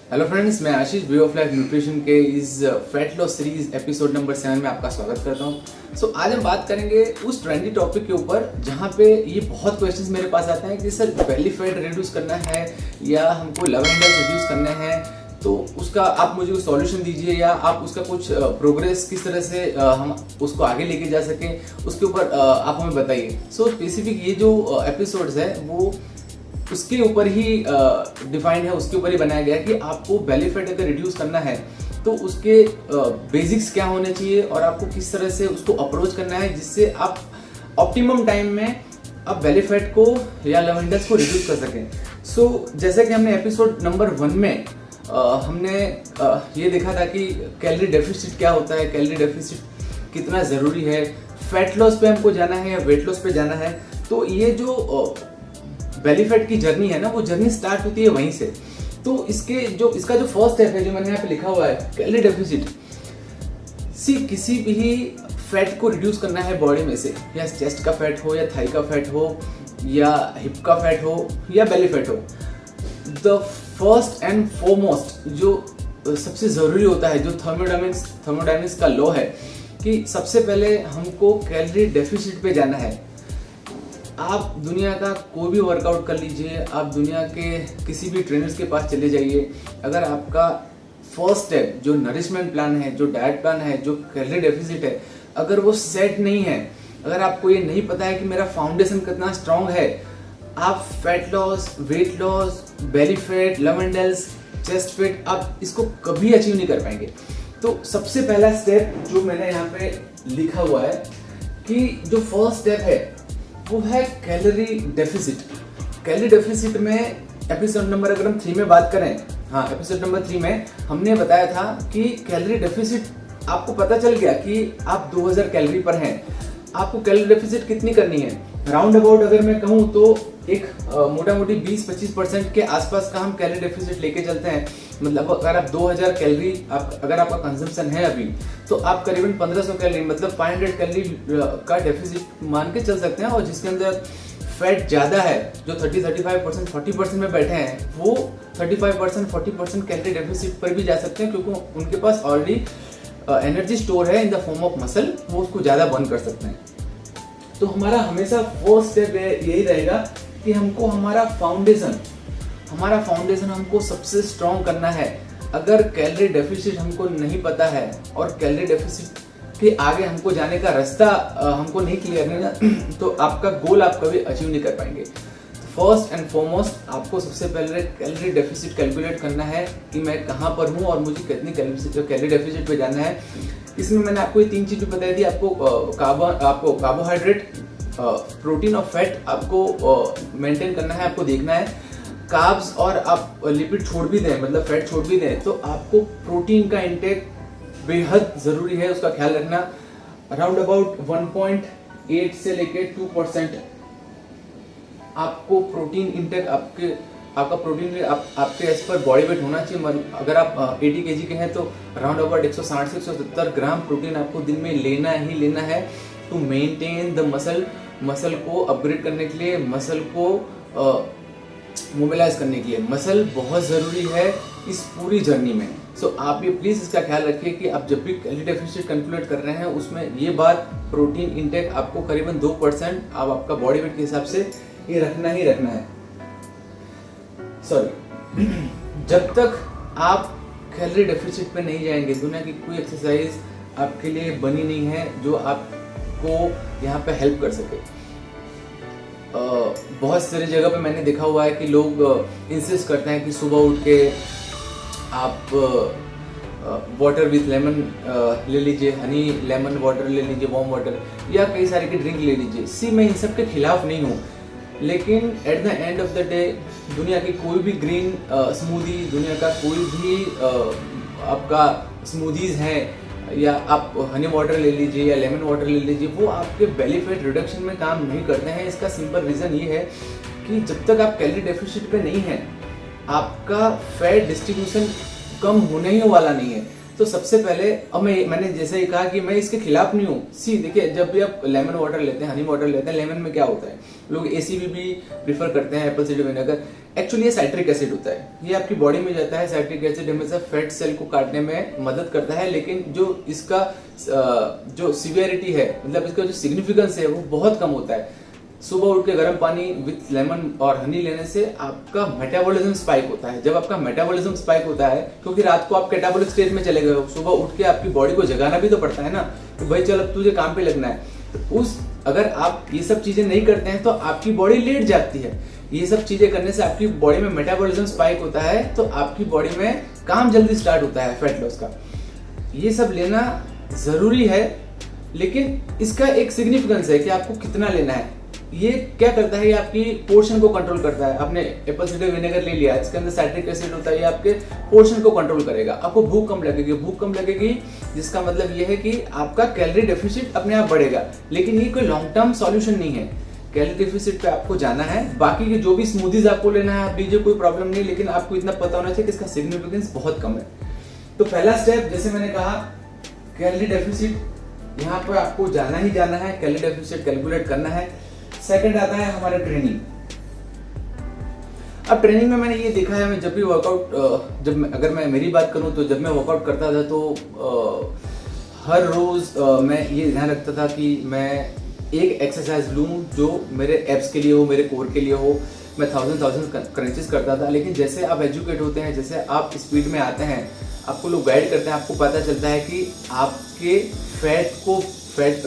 Hello friends, मैं आशीष वे of life nutrition के इस fat loss series episode number 7 में आपका स्वागत करता हूं। आज हम बात करेंगे उस ट्रेंडी टॉपिक के ऊपर जहां पे ये बहुत क्वेश्चंस मेरे पास आते हैं कि सर बेली फैट रिड्यूस करना है या हमको लव हैंडल्स रिड्यूस करना है, तो उसका आप मुझे कुछ सॉल्यूशन दीजिए या आप उसका कुछ प्रोग्रेस किस तरह से हम उसको आगे लेके जा सकें, उसके ऊपर आप हमें बताइए। स्पेसिफिक ये जो एपिसोड्स है वो उसके ऊपर ही डिफाइंड है, उसके ऊपर ही बनाया गया है कि आपको बेली फैट अगर रिड्यूस करना है तो उसके बेसिक्स क्या होने चाहिए और आपको किस तरह से उसको अप्रोच करना है जिससे आप ऑप्टिमम टाइम में आप बेली फैट को या लव हैंडल्स को रिड्यूस कर सकें। जैसा कि हमने एपिसोड नंबर 1 में हमने ये देखा था कि कैलोरी डेफिसिट क्या होता है, कैलोरी डेफिसिट कितना ज़रूरी है, फैट लॉस पे हमको जाना है या वेट लॉस पे जाना है। तो ये जो बेली फैट की जर्नी है ना, वो जर्नी स्टार्ट होती है वहीं से। तो इसका जो फर्स्ट स्टेप है जो मैंने यहाँ पे लिखा हुआ है कैलोरी डेफिसिट। किसी भी फैट को रिड्यूस करना है बॉडी में से, या चेस्ट का फैट हो या थाई का फैट हो या हिप का फैट हो या बेली फैट हो, द फर्स्ट एंड फॉरमोस्ट जो सबसे जरूरी होता है, जो थर्मोडायनेमिक्स का लॉ है कि सबसे पहले हमको कैलोरी डेफिसिट पे जाना है। आप दुनिया का कोई भी वर्कआउट कर लीजिए, आप दुनिया के किसी भी ट्रेनर्स के पास चले जाइए, अगर आपका फर्स्ट स्टेप जो नरिशमेंट प्लान है, जो डाइट प्लान है, जो कैलोरी डेफिसिट है, अगर वो सेट नहीं है, अगर आपको ये नहीं पता है कि मेरा फाउंडेशन कितना स्ट्रांग है, आप fat loss, weight loss, belly fat, love handles, chest fat, आप इसको कभी अचीव नहीं कर पाएंगे। तो सबसे पहला स्टेप जो मैंने यहाँ पे लिखा हुआ है कि जो फर्स्ट स्टेप है वो है कैलोरी डेफिसिट। कैलोरी डेफिसिट में एपिसोड नंबर अगर हम 3 में बात करें, एपिसोड नंबर 3 में हमने बताया था कि कैलोरी डेफिसिट आपको पता चल गया कि आप 2000 कैलोरी पर हैं। आपको कैलोरी डेफिसिट कितनी करनी है, राउंड अबाउट अगर मैं कहूँ तो एक मोटा मोटी 20-25% के आसपास का हम कैलोरी डेफिसिट लेके चलते हैं। मतलब अगर आप 2000 कैलोरी अगर आपका कंजम्पशन है अभी, तो आप करीबन 1500 कैलोरी मतलब 500 कैलोरी का डेफिसिट मान के चल सकते हैं। और जिसके अंदर फैट ज़्यादा है, जो 30-35%, 40% में बैठे हैं, वो 35%, 40% कैलोरी डेफिसिट पर भी जा सकते हैं, क्योंकि उनके पास ऑलरेडी एनर्जी स्टोर है in the form of muscle, वो उसको ज़्यादा बर्न कर सकते हैं। तो हमारा हमेशा फर्स्ट स्टेप यही रहेगा कि हमको हमारा फाउंडेशन हमको सबसे स्ट्रॉन्ग करना है। अगर कैलोरी डेफिसिट हमको नहीं पता है और कैलोरी डेफिसिट के आगे हमको जाने का रास्ता हमको नहीं क्लियर है ना, तो आपका गोल आप कभी अचीव नहीं कर पाएंगे। फर्स्ट एंड फॉरमोस्ट आपको सबसे पहले कैलोरी डेफिसिट कैलकुलेट करना है कि मैं कहाँ पर हूँ और मुझे कितनी कैलोरी डेफिसिट पे जाना है। इसमें मैंने आपको ये 3 चीज़ें बताई थी। आपको कार्बोहाइड्रेट, प्रोटीन और फैट आपको मेंटेन करना है, आपको देखना है। कार्ब्स और आप लिपिड छोड़ भी दें, मतलब फैट छोड़ भी दें, तो आपको प्रोटीन का इंटेक बेहद ज़रूरी है, उसका ख्याल रखना। अराउंड अबाउट 1.8 से लेके 2% आपको प्रोटीन इंटेक आपका प्रोटीन आपके एज पर बॉडी वेट होना चाहिए। अगर आप 80 kg के हैं तो अराउंड अबाउट 160 से 170 ग्राम प्रोटीन आपको दिन में लेना ही लेना है टू मेंटेन द मसल को अपग्रेड करने के लिए, मसल को मोबिलाइज करने के लिए। मसल बहुत ज़रूरी है इस पूरी जर्नी में। आप ये प्लीज़ इसका ख्याल रखिए कि आप जब भी कैलोरी डेफिसिट कैलकुलेट कर रहे हैं उसमें ये बात, प्रोटीन इंटेक आपको करीबन 2% आप आपका बॉडी वेट के हिसाब से ये रखना ही रखना है। जब तक आप कैलोरी डेफिसिट पे नहीं जाएंगे, दुनिया की कोई एक्सरसाइज आपके लिए बनी नहीं है जो आपको यहाँ पे हेल्प कर सके। बहुत सारी जगह पे मैंने देखा हुआ है कि लोग इंसिस्ट करते हैं कि सुबह उठ के आप वाटर विथ लेमन ले लीजिए, हनी लेमन वाटर ले लीजिए, वार्म वाटर, या कई सारे की ड्रिंक ले लीजिए। मैं इन सब के खिलाफ नहीं हूँ, लेकिन at the end of the day दुनिया की कोई भी ग्रीन स्मूदी, दुनिया का कोई भी आपका स्मूदीज हैं, या आप हनी वाटर ले लीजिए या लेमन वाटर ले लीजिए, वो आपके बेली फैट रिडक्शन में काम नहीं करते हैं। इसका सिंपल रीज़न ये है कि जब तक आप कैलोरी डेफिसिट पे नहीं हैं, आपका फैट डिस्ट्रीब्यूशन कम होने ही वाला नहीं है। तो सबसे पहले अब मैंने जैसे ही कहा कि मैं इसके खिलाफ नहीं हूँ। सी देखिए, जब भी आप लेमन वाटर लेते हैं, हनी वाटर लेते हैं, लेमन में क्या होता है, लोग एसीवी भी प्रीफर करते हैं, एप्पल साइडर विनेगर। एक्चुअली ये साइट्रिक एसिड होता है, ये आपकी बॉडी में जाता है। साइट्रिक एसिड हमेशा फैट सेल को काटने में मदद करता है, लेकिन जो इसका जो सीवियरिटी है, मतलब इसका जो सिग्निफिकेंस है वो बहुत कम होता है। सुबह उठ के गर्म पानी विथ लेमन और हनी लेने से आपका मेटाबॉलिज्म स्पाइक होता है। जब आपका मेटाबॉलिज्म स्पाइक होता है, क्योंकि रात को आप कैटाबॉलिक स्टेट में चले गए हो, सुबह उठ के आपकी बॉडी को जगाना भी तो पड़ता है ना कि भाई चल अब तुझे काम पे लगना है। तो अगर आप ये सब चीजें नहीं करते हैं तो आपकी बॉडी लेट जाती है। ये सब चीजें करने से आपकी बॉडी में मेटाबॉलिज्म स्पाइक होता है, तो आपकी बॉडी में काम जल्दी स्टार्ट होता है फैट लॉस का। ये सब लेना जरूरी है, लेकिन इसका एक सिग्निफिकेंस है कि आपको कितना लेना है। ये क्या करता है, ये आपकी पोर्शन को कंट्रोल करता है। आपने एप्पल साइडर विनेगर ले लिया, इसके अंदर साइट्रिक एसिड होता है, ये आपके पोर्शन को कंट्रोल करेगा। आपको भूख कम लगेगी, जिसका मतलब ये है कि आपका कैलोरी डेफिसिट अपने आप बढ़ेगा। लेकिन ये कोई लॉन्ग टर्म सॉल्यूशन नहीं है। कैलोरी डेफिसिट पे आपको जाना है, बाकी के जो भी स्मूदीज आपको लेना है आप लीजिए, कोई प्रॉब्लम नहीं, लेकिन आपको इतना पता होना चाहिए कि इसका सिग्निफिकेंस बहुत कम है। तो पहला स्टेप, जैसे मैंने कहा, कैलोरी डेफिसिट, यहाँ पर आपको जाना ही जाना है, कैलोरी डेफिसिट कैलकुलेट करना है। सेकंड आता है हमारा ट्रेनिंग। अब ट्रेनिंग में मैंने ये देखा है, मैं जब भी वर्कआउट, अगर मैं मेरी बात करूं तो जब मैं वर्कआउट करता था तो हर रोज मैं ये ध्यान रखता था कि मैं एक एक्सरसाइज लूं जो मेरे एब्स के लिए हो, मेरे कोर के लिए हो। मैं 1000 क्रंचेस करता था। लेकिन जैसे आप एजुकेट होते हैं, जैसे आप स्पीड में आते हैं, आपको लोग गाइड करते हैं, आपको पता चलता है कि आपके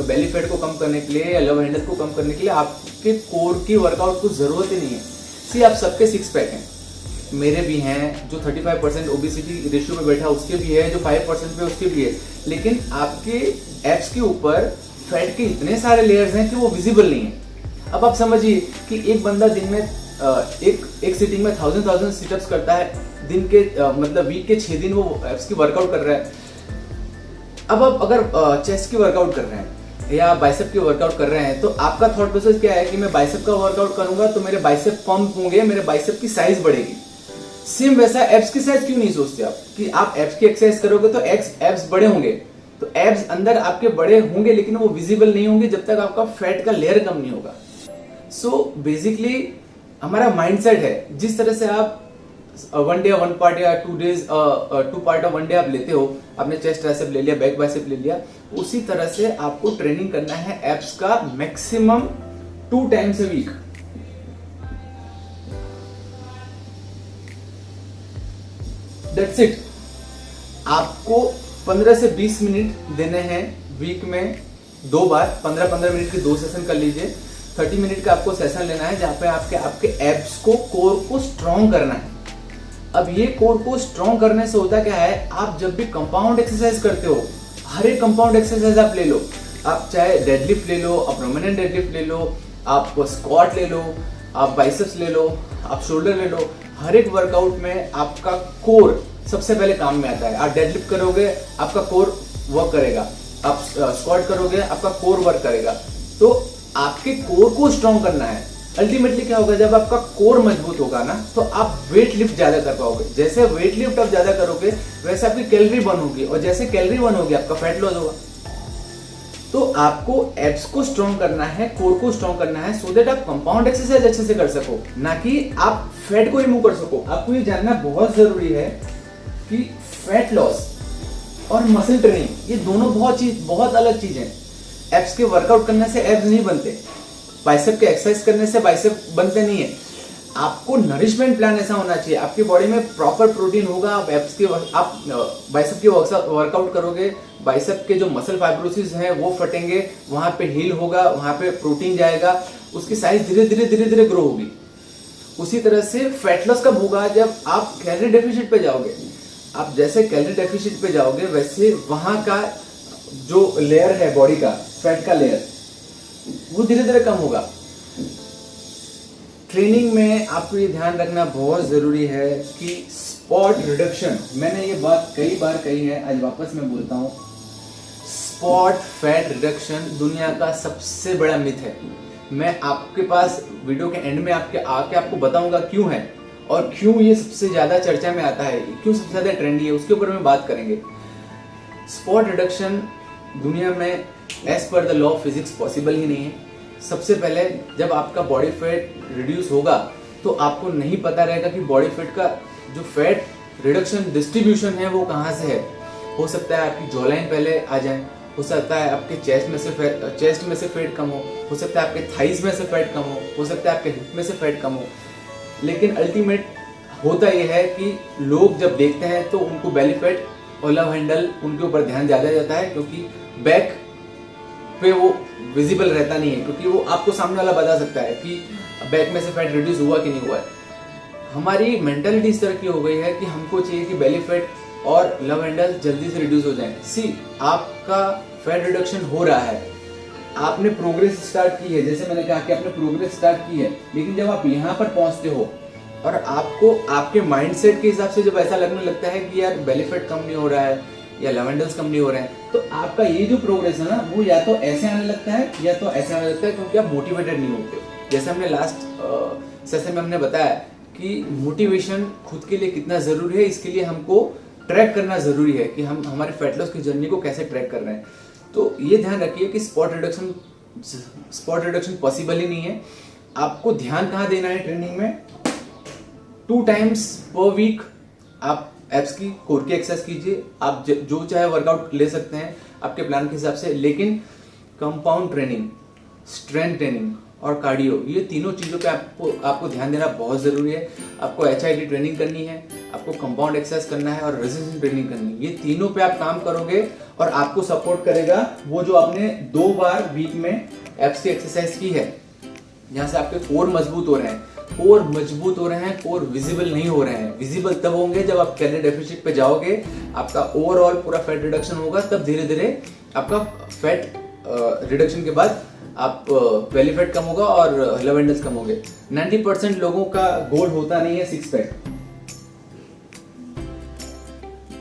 बेली फैट को कम करने के लिए या लव हैंडल को कम करने के लिए आपके कोर की वर्कआउट को जरूरत ही नहीं है। सी आप सबके 6 पैक हैं, मेरे भी हैं, जो 35% ओबेसिटी रेशियो में बैठा उसके भी है, जो 5% पे उसके भी है। लेकिन आपके एब्स के ऊपर फैट के इतने सारे लेयर्स हैं कि वो विजिबल नहीं है। अब आप समझिए कि एक बंदा दिन में एक सिटिंग में 1000 सिटअप्स करता है, दिन के मतलब वीक के 6 दिन वो एब्स की वर्कआउट कर रहा है। अब आप अगर चेस्ट की वर्कआउट कर रहे हैं या बाइसेप की वर्कआउट कर रहे हैं, तो आपका थॉट प्रोसेस क्या है कि मैं बाइसेप का वर्कआउट करूंगा तो मेरे बाइसेप पंप होंगे, मेरे बाइसेप की साइज बढ़ेगी। सेम वैसा एब्स की साइज क्यों नहीं सोचते आप कि आप एब्स की एक्सरसाइज करोगे तो एब्स बड़े होंगे, तो एब्स अंदर आपके बड़े होंगे, लेकिन वो विजिबल नहीं होंगे जब तक आपका फैट का लेयर कम नहीं होगा। सो बेसिकली हमारा माइंडसेट है, जिस तरह से आप 1 डे 1 पार्ट या 2 डेज 2 पार्ट ऑफ 1 डे आप लेते हो, आपने चेस्ट ट्राइसेप ले लिया, बैक बाइसेप ले लिया, उसी तरह से आपको ट्रेनिंग करना है एब्स का maximum 2 times a week. That's it. आपको 15 से 20 मिनट देने हैं वीक में 2 बार, 15-15 मिनट के 2 सेशन कर लीजिए। 30 मिनट का आपको सेशन लेना है जहां पे आपके एब्स को, कोर को स्ट्रॉन्ग करना है। अब ये कोर को स्ट्रॉन्ग करने से होता क्या है, आप जब भी कंपाउंड एक्सरसाइज करते हो, हर एक कंपाउंड एक्सरसाइज आप ले लो, आप चाहे डेडलिफ्ट ले लो, आप रोमेनियन डेडलिफ्ट ले लो, आप स्क्वाट ले लो, आप बाइसेप्स ले लो, आप शोल्डर ले लो, हर एक वर्कआउट में आपका कोर सबसे पहले काम में आता है। आप डेडलिफ्ट करोगे, आपका कोर वर्क करेगा, आप स्क्वाट करोगे, आपका कोर वर्क करेगा। तो आपके कोर को स्ट्रॉन्ग करना है। अल्टीमेटली क्या होगा, जब आपका कोर मजबूत होगा ना, तो आप वेट लिफ्ट ज्यादा कर पाओगे। जैसे वेट लिफ्ट आप ज्यादा करोगे, वैसे आपकी कैलोरी बर्न होगी, और जैसे कैलोरी बर्न होगी आपका फैट लॉस होगा। तो आपको एब्स को स्ट्रॉन्ग करना है, कोर को स्ट्रॉन्ग करना है, सो दैट आप कंपाउंड एक्सरसाइज अच्छे से कर सको, ना कि आप फैट को रिमूव कर सको। आपको ये जानना बहुत जरूरी है कि फैट लॉस और मसल ट्रेनिंग ये दोनों बहुत अलग चीज है। एब्स के वर्कआउट करने से एब्स नहीं बनते, बाइसेप के एक्सरसाइज करने से बाइसेप बनते नहीं है। आपको नरिशमेंट प्लान ऐसा होना चाहिए, आपकी बॉडी में प्रॉपर प्रोटीन होगा। आप बाइसेप की वर्कआउट करोगे, बाइसेप के जो मसल फाइब्रोसिस हैं वो फटेंगे, वहां पे हील होगा, वहां पे प्रोटीन जाएगा, उसकी साइज धीरे धीरे ग्रो होगी। उसी तरह से फैट लॉस कब होगा, जब आप कैलोरी डेफिसिट पे जाओगे। आप जैसे कैलोरी डेफिसिट पे जाओगे, वैसे वहां का जो लेयर है बॉडी का, फैट का लेयर, वो धीरे धीरे कम होगा। ट्रेनिंग में आपको ये ध्यान रखना बहुत जरूरी है कि स्पॉट रिडक्शन, मैंने ये बात कई बार कही है, आज वापस मैं बोलता हूँ, स्पॉट फैट रिडक्शन दुनिया का सबसे बड़ा मिथ है। मैं आपके पास वीडियो के एंड में आके आपको बताऊंगा क्यों है, और क्यों ये सबसे ज्यादा चर्चा में आता है, क्यों सबसे ज्यादा ट्रेंडी है, उसके ऊपर में बात करेंगे। स्पॉट रिडक्शन दुनिया में as per the law of physics possible ही नहीं है। सबसे पहले जब आपका बॉडी फैट रिड्यूस होगा तो आपको नहीं पता रहेगा कि बॉडी फैट का जो फैट रिडक्शन डिस्ट्रीब्यूशन है वो कहाँ से है। हो सकता है आपकी जॉलाइन पहले आ जाए, हो सकता है आपके चेस्ट में से फैट कम हो सकता है आपके थाइज में से फैट कम हो सकता है आपके हिप में से फैट कम हो। लेकिन अल्टीमेट होता यह है कि लोग जब देखते हैं तो उनको बेली फैट और लव हैंडल उनके ऊपर ध्यान ज़्यादा जाता है, क्योंकि बैक पे वो विजिबल रहता नहीं है, क्योंकि वो आपको सामने वाला बता सकता है कि बैक में से फैट रिड्यूस हुआ कि नहीं हुआ है। हमारी मेंटालिटी इस तरह की हो गई है कि हमको चाहिए कि बेली फैट और लव हैंडल जल्दी से रिड्यूस हो जाए। सी, आपका फैट रिडक्शन हो रहा है, आपने प्रोग्रेस स्टार्ट की है, जैसे मैंने कहा कि आपने प्रोग्रेस स्टार्ट की है, लेकिन जब आप यहाँ पर पहुँचते हो और आपको आपके माइंडसेट के हिसाब से जब ऐसा लगने लगता है कि यार बेली फैट कम नहीं हो रहा है या लव हैंडल्स कम नहीं हो रहे हैं, तो आपका ये जो प्रोग्रेस है ना वो या तो ऐसे आने लगता है या तो ऐसे आने लगता है, क्योंकि आप मोटिवेटेड नहीं होते। जैसे हमने लास्ट सेशन में हमने बताया कि मोटिवेशन खुद के लिए कितना जरूरी है, इसके लिए हमको ट्रैक करना जरूरी है कि हम हमारे फैट लॉस की जर्नी को कैसे ट्रैक कर रहे हैं। तो ये ध्यान रखिए कि स्पॉट रिडक्शन पॉसिबल ही नहीं है। आपको ध्यान कहाँ देना है ट्रेनिंग में? 2 टाइम्स पर वीक आप एब्स की कोर की एक्सरसाइज कीजिए। आप जो चाहे वर्कआउट ले सकते हैं आपके प्लान के हिसाब से, लेकिन कंपाउंड ट्रेनिंग, स्ट्रेंथ ट्रेनिंग और कार्डियो, ये तीनों चीज़ों पे आपको ध्यान देना बहुत ज़रूरी है। आपको HIIT ट्रेनिंग करनी है, आपको कंपाउंड एक्सरसाइज करना है और रेजिस्टेंस ट्रेनिंग करनी है। ये तीनों पे आप काम करोगे और आपको सपोर्ट करेगा वो जो आपने 2 बार वीक में एब्स की एक्सरसाइज की है, जहाँ से आपके कोर मजबूत हो रहे हैं। कोर मजबूत हो रहे हैं, कोर विजिबल नहीं हो रहे हैं। विजिबल तब होंगे जब आप कैलोरी डेफिसिट पे जाओगे, आपका ओवरऑल पूरा फैट रिडक्शन होगा, तब धीरे धीरे आपका फैट रिडक्शन के बाद आप बेली फैट कम होगा और लव हैंडल्स कम होंगे। 90% लोगों का गोल होता नहीं है 6 पैक।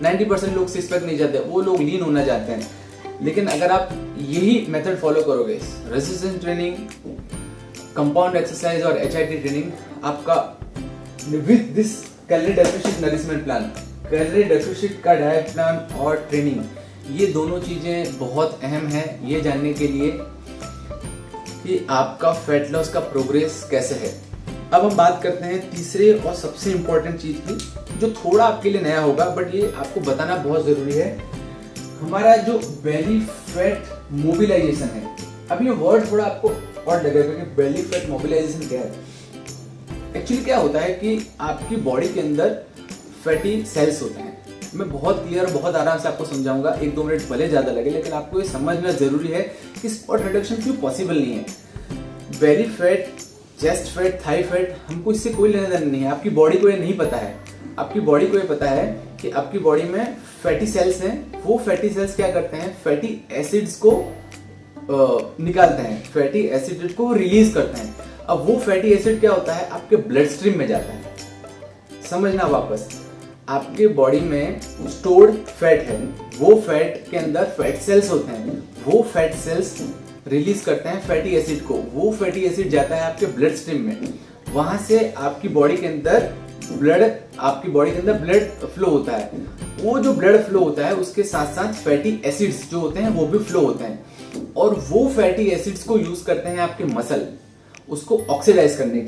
90% लोग 6 पैक नहीं चाहते, वो लोग लीन होना चाहते हैं। लेकिन अगर आप यही मेथड फॉलो करोगे, रेजिस्टेंस ट्रेनिंग, कंपाउंड एक्सरसाइज और HIIT ट्रेनिंग, आपका with this calorie deficit nourishment plan, calorie deficit का डाइट प्लान और ट्रेनिंग, ये दोनों चीजें बहुत अहम है ये जानने के लिए कि आपका फैट लॉस का प्रोग्रेस कैसे है। अब हम बात करते हैं तीसरे और सबसे इंपॉर्टेंट चीज की, जो थोड़ा आपके लिए नया होगा बट ये आपको बताना बहुत जरूरी है। हमारा जो बेली फैट मोबिलाइजेशन है, अब ये वर्ड थोड़ा आपको और लगेगा कि बेली फैट मोबिलाइजेशन क्या है। एक्चुअली क्या होता है कि आपकी बॉडी के अंदर फैटी सेल्स होते हैं। मैं बहुत क्लियर और बहुत आराम से आपको समझाऊंगा, 1-2 मिनट भले ज्यादा लगे, लेकिन आपको ये समझना जरूरी है कि स्पॉट रिडक्शन क्यों पॉसिबल नहीं है। Belly fat, chest fat, Thai fat, हमको इससे कोई लेना देना नहीं है। आपकी बॉडी को ये नहीं पता है। आपकी बॉडी को ये पता है कि आपकी बॉडी में फैटी सेल्स हैं। वो फैटी सेल्स क्या करते हैं? फैटी एसिड्स को निकालते हैं, फैटी एसिड को रिलीज करते हैं। अब वो फैटी एसिड क्या होता है? आपके ब्लड स्ट्रीम में जाता है। समझना वापस, आपके बॉडी में स्टोर्ड फैट है, वो फैट के अंदर फैट सेल्स होते हैं, वो फैट सेल्स रिलीज करते हैं फैटी एसिड को। वो फैटी एसिड जाता है आपके ब्लड स्ट्रीम में, वहां से आपकी बॉडी के अंदर ब्लड फ्लो होता है। वो जो ब्लड फ्लो होता है उसके साथ साथ फैटी एसिड्स जो होते हैं वो भी फ्लो होते हैं, और वो फैटी एसिड्स को यूज करते हैं आपके मसल उसको ऑक्सीडाइज करने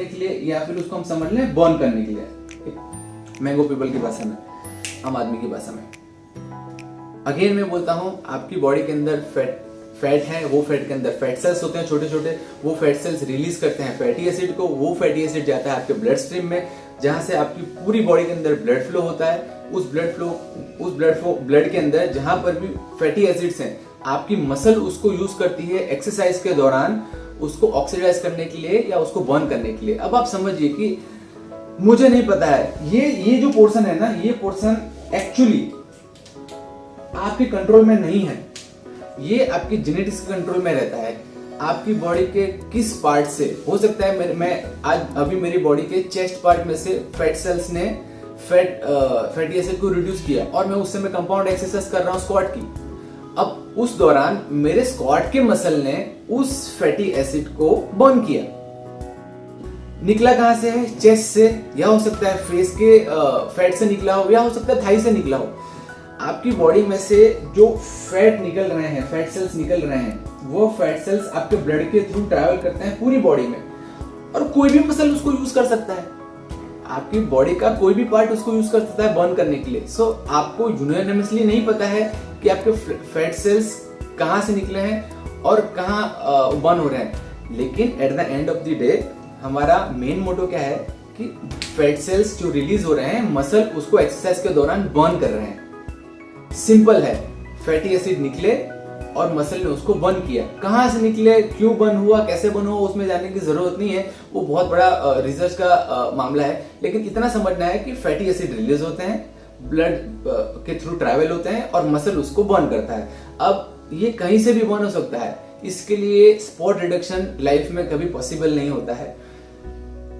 के लिए, या फिर उसको हम समझ लें बर्न करने के लिए, मैंगो पीपल की भाषा में, आम आदमी की भाषा में। अगेन मैं बोलता हूं, आपकी बॉडी के अंदर फैट है, वो फैट के अंदर फैट सेल्स होते हैं छोटे छोटे, वो फैट सेल्स रिलीज करते हैं फैटी एसिड को। वो फैटी एसिड जाता है आपके ब्लड स्ट्रीम में, जहां से आपकी पूरी बॉडी के अंदर ब्लड फ्लो होता है। उस ब्लड के अंदर जहां पर भी फैटी एसिड्स हैं, आपकी मसल उसको यूज करती है एक्सरसाइज के दौरान उसको ऑक्सीडाइज करने के लिए या उसको बर्न करने के लिए। अब आप समझिए कि मुझे नहीं पता है, ये जो पोर्शन है ना, ये पोर्शन एक्चुअली आपके कंट्रोल में नहीं है। ये आपकी जेनेटिक्स के कंट्रोल में रहता है। आपकी बॉडी के किस पार्ट से, हो सकता है मैं आज अभी मेरी बॉडी के चेस्ट पार्ट में से फैट सेल्स ने फैटी एसिड को रिड्यूस किया और मैं उस समय कंपाउंड एक्सरसाइज कर रहा हूं स्क्वाट की। अब उस दौरान मेरे स्क्वाट के मसल ने उस फैटी एसिड को बर्न किया। निकला कहां से है? चेस्ट से, या हो सकता है फेस के फैट से निकला हो, या हो सकता है थाई से निकला हो। आपकी बॉडी में से जो फैट निकल रहे हैं, फैट सेल्स निकल रहे हैं, वो फैट सेल्स आपके ब्लड के थ्रू ट्रैवल करते हैं पूरी बॉडी में, और कोई भी मसल उसको यूज कर सकता है। आपकी बॉडी का कोई भी पार्ट उसको यूज कर सकता है बर्न करने के लिए। सो आपको यूनानिमसली नहीं पता है कि आपके फैट सेल्स कहाँ से निकले हैं और कहाँ बर्न हो रहे हैं, लेकिन at the end of the day हमारा मेन मोटो क्या है कि फैट सेल्स जो रिलीज हो रहे हैं, मसल उसको एक्सरसाइज के दौरान बर्न कर रहे हैं। सिंपल है, फैटी एसिड निकले और मसल ने उसको बर्न किया। कहाँ से निकले, क्यों बर्न हुआ, कैसे बर्न हुआ, उसमें जाने की जरूरत नहीं है, वो बहुत बड़ा रिसर्च का मामला है। लेकिन इतना समझना है कि फैटी एसिड रिलीज होते हैं, ब्लड के थ्रू ट्रैवल होते हैं और मसल उसको बर्न करता है। अब ये कहीं से भी बर्न हो सकता है, इसके लिए स्पॉट रिडक्शन लाइफ में कभी पॉसिबल नहीं होता है।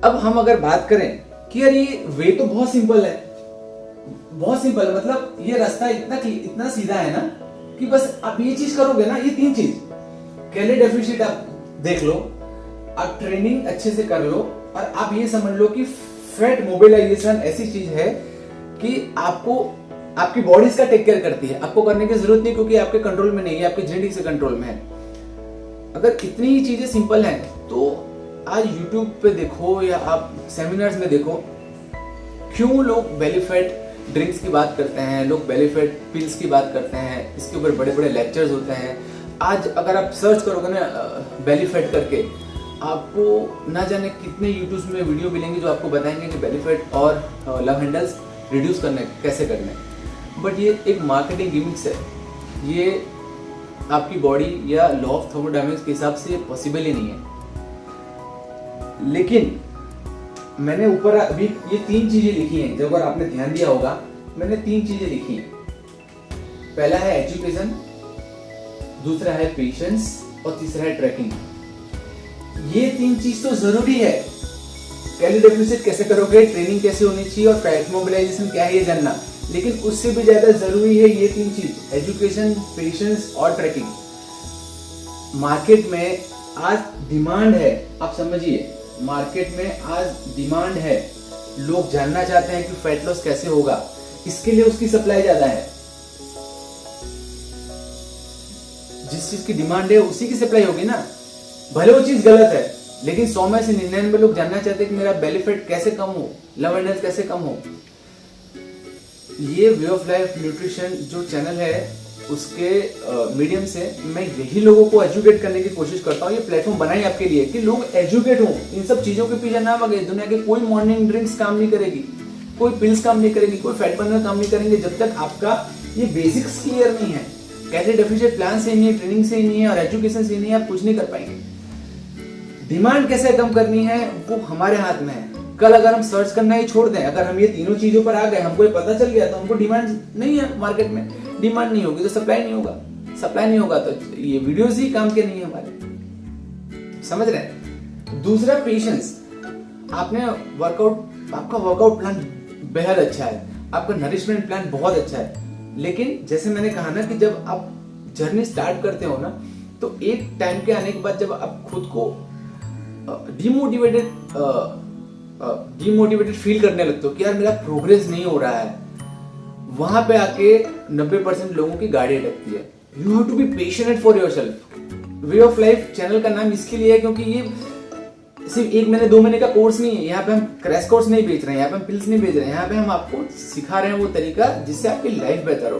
अब हम अगर बात करें कि यार ये वे तो बहुत सिंपल है, बहुत सिंपल, मतलब ये रास्ता इतना सीधा है ना कि बस आप ये चीज करोगे ना, ये 3 चीज, कैलोरी डेफिसिट आप देख लो, आप ट्रेनिंग अच्छे से कर लो, और आप ये समझ लो कि फैट मोबिलाइजेशन ऐसी चीज है कि आपको आपकी बॉडी इसका टेक केयर करती है। आपको करने की जरूरत नहीं, क्योंकि आपके कंट्रोल में नहीं है, आपकी जेनेटिक्स से कंट्रोल में है। अगर इतनी ही चीजें सिंपल हैं तो आज YouTube पे देखो या आप सेमिनार्स में देखो, क्यों लोग बेली फैट ड्रिंक्स की बात करते हैं, लोग बेली फैट पिल्स की बात करते हैं, इसके ऊपर बड़े बड़े लेक्चर्स होते हैं। आज अगर आप सर्च करोगे ना बेली फैट करके, आपको ना जाने कितने यूट्यूब में वीडियो मिलेंगे जो आपको बताएंगे कि बेली फैट और लव हैंडल्स रिड्यूस करने कैसे करने। बट ये एक मार्केटिंग गिमिक्स है, ये आपकी बॉडी या लॉ ऑफ थर्मोडायनेमिक्स के हिसाब से पॉसिबल ही नहीं है। लेकिन मैंने ऊपर अभी ये 3 चीजें लिखी हैं, जब अगर आपने ध्यान दिया होगा, मैंने 3 चीजें लिखी हैं। पहला है एजुकेशन, दूसरा है पेशेंस और तीसरा है ट्रैकिंग। ये 3 चीज तो जरूरी है। कैलोरी डेफिसिट कैसे करोगे, ट्रेनिंग कैसे होनी चाहिए और फैट मोबिलाइजेशन क्या है ये जानना, लेकिन उससे भी ज्यादा जरूरी है ये 3 चीज, एजुकेशन, पेशेंस और ट्रैकिंग। मार्केट में आज डिमांड है, आप समझिए, मार्केट में आज डिमांड है, लोग जानना चाहते हैं कि फैट लॉस कैसे होगा, इसके लिए उसकी सप्लाई ज्यादा है। जिस चीज की डिमांड है उसी की सप्लाई होगी ना, भले वो चीज गलत है, लेकिन 100 में से 99 लोग जानना चाहते हैं कि मेरा बेली फैट कैसे कम हो, लव हैंडल्स कैसे कम हो। ये वे ऑफ लाइफ न्यूट्रिशन जो चैनल है उसके मीडियम से मैं यही लोगों को एजुकेट करने की कोशिश करता हूँ। ये प्लेटफॉर्म बनाई आपके लिए कि लोग एजुकेट हों, इन सब चीजों के पीछे ना भागे। दुनिया के कोई मॉर्निंग ड्रिंक्स काम नहीं करेगी, कोई पिल्स काम नहीं करेगी, कोई फैट बर्नर काम नहीं करेंगे जब तक आपका ये बेसिक्स क्लियर नहीं है। कैलोरी डेफिसिट प्लान से नहीं है, ट्रेनिंग से नहीं है और एजुकेशन से नहीं है, आप कुछ नहीं कर पाएंगे। डिमांड कैसे कम करनी है वो हमारे हाथ में है। कल अगर हम सर्च करना ही छोड़ दें, अगर हम ये तीनों चीजों पर आ गए, हमको ये पता चल गया तो हमको डिमांड नहीं है, मार्केट में डिमांड नहीं होगी तो सप्लाई नहीं होगा, सप्लाई नहीं होगा तो ये वीडियोस ही काम के नहीं है हमारे, समझ रहे हैं। दूसरा पेशेंस, आपने आपका वर्कआउट प्लान बेहद अच्छा है, आपका नरिशमेंट प्लान बहुत अच्छा है, लेकिन जैसे मैंने कहा ना कि जब आप जर्नी स्टार्ट करते हो ना, तो एक टाइम के आने के बाद जब आप खुद को डिमोटिवेटेड फील करने लगते हो कि यार मेरा प्रोग्रेस नहीं हो रहा है, वहां पे आके 90% लोगों की गाड़ी अटकती है। You have to be patient for yourself. Way of life channel का नाम इसके लिए है क्योंकि ये सिर्फ 1 महीने 2 महीने का कोर्स नहीं है। यहाँ पे हम क्रैश कोर्स नहीं बेच रहे हैं, यहाँ पे हम पिल्स नहीं बेच रहे हैं, यहाँ पे हम आपको सिखा रहे हैं वो तरीका जिससे आपकी लाइफ बेहतर हो।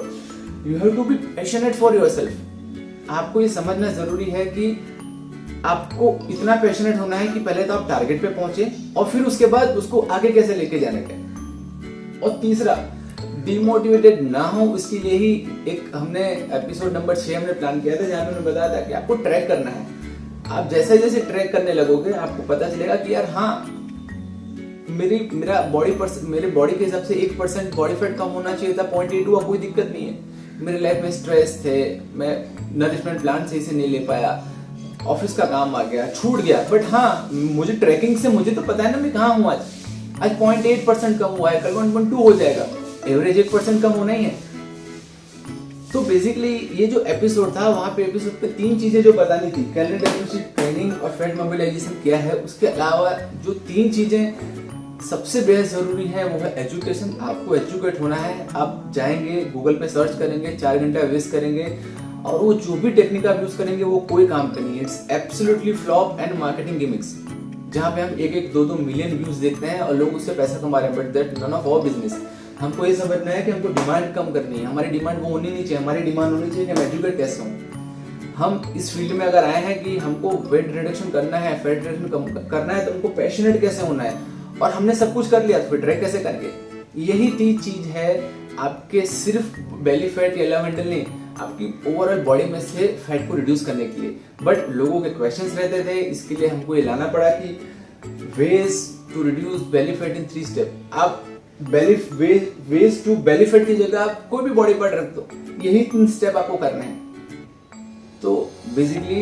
You have to be passionate for yourself. आपको ये समझना जरूरी है कि आपको इतना पैशनेट होना है कि पहले तो आप टारगेट पे पहुंचे और फिर उसके बाद उसको आगे कैसे लेके जाने का। और तीसरा, डिमोटिवेटेड ना हो, इसके लिए ही एक हमने एपिसोड नंबर 6 हमने प्लान किया था जहां मैंने बताया था कि आपको ट्रैक करना है। आप जैसे जैसे ट्रैक करने लगोगे आपको पता चलेगा कि यार हाँ, मेरे बॉडी के हिसाब से 1% बॉडी फैट कम होना चाहिए था, 0.8 हुआ, कोई दिक्कत नहीं है। मेरे लाइफ में स्ट्रेस थे, मैं नरिशमेंट प्लान सही से नहीं ले पाया, ऑफिस का काम आ गया, छूट गया, बट हाँ मुझे ट्रैकिंग से मुझे तो पता है ना मैं कहाँ हूँ। आज 0.8% कम हुआ है, कल 1.2 हो जाएगा, एवरेज 1% कम होना ही है। तो बेसिकली ये जो एपिसोड था वहां पे एपिसोड पे 3 चीजें जो बतानी थी, कैलोरी डेफिसिट, ट्रेनिंग और फैट मोबिलाइजेशन क्या है, उसके अलावा जो 3 चीजें सबसे बेहद ज़रूरी है वो है एजुकेशन। आपको एजुकेट होना है। आप जाएंगे गूगल पे सर्च करेंगे, 4 घंटा वेस्ट करेंगे और वो जो भी टेक्निक आप यूज़ करेंगे वो कोई काम का नहीं है। It's absolutely flop and marketing gimmicks, जहाँ पे हम 1-1, 2-2 मिलियन व्यूज देखते हैं और लोग उससे पैसा कमा रहे हैं, but that none of our business. हमको ये समझना है कि हमको डिमांड कम करनी है। हमारी डिमांड वो होनी नहीं चाहिए, हमारी डिमांड होनी चाहिए कि मैं एजुकेट कैसे हूँ। हम इस फील्ड में अगर आए हैं कि हमको वेट रिडक्शन करना है, फैट रिडक्शन कम करना है, तो हमको पैशनेट कैसे होना है और हमने सब कुछ कर लिया तो फिर ट्रैक कैसे करेंगे। यही 3 चीज है आपके सिर्फ बेली फैट या लव हैंडल नहीं, आपकी ओवरऑल बॉडी में से फैट को रिड्यूस करने के लिए। बट लोगों के क्वेश्चंस रहते थे, इसके लिए हमको ये लाना पड़ा कि ways to reduce belly fat in 3 step. आप वेज टू बेली फैट की जगह आप कोई भी बॉडी पार्ट रख दो, यही 3 स्टेप आपको करना है। तो बेसिकली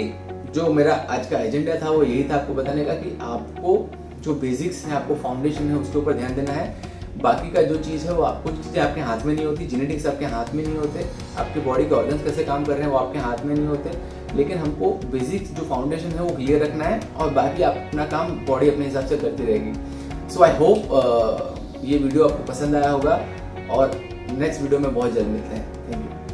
जो मेरा आज का एजेंडा था वो यही था, आपको बताने का कि आपको जो बेसिक्स है, आपको फाउंडेशन है, उसके ऊपर ध्यान देना है। बाकी का जो चीज़ है वो आपको चीज़ें आपके हाथ में नहीं होती, जेनेटिक्स आपके हाथ में नहीं होते, आपके बॉडी के ऑर्गन्स कैसे काम कर रहे हैं वो आपके हाथ में नहीं होते, लेकिन हमको बेसिक्स जो फाउंडेशन है वो क्लियर रखना है और बाकी आप अपना काम बॉडी अपने हिसाब से करती रहेगी। सो आई होप ये वीडियो आपको पसंद आया होगा और नेक्स्ट वीडियो में बहुत जल्द मिलते हैं। Thank you.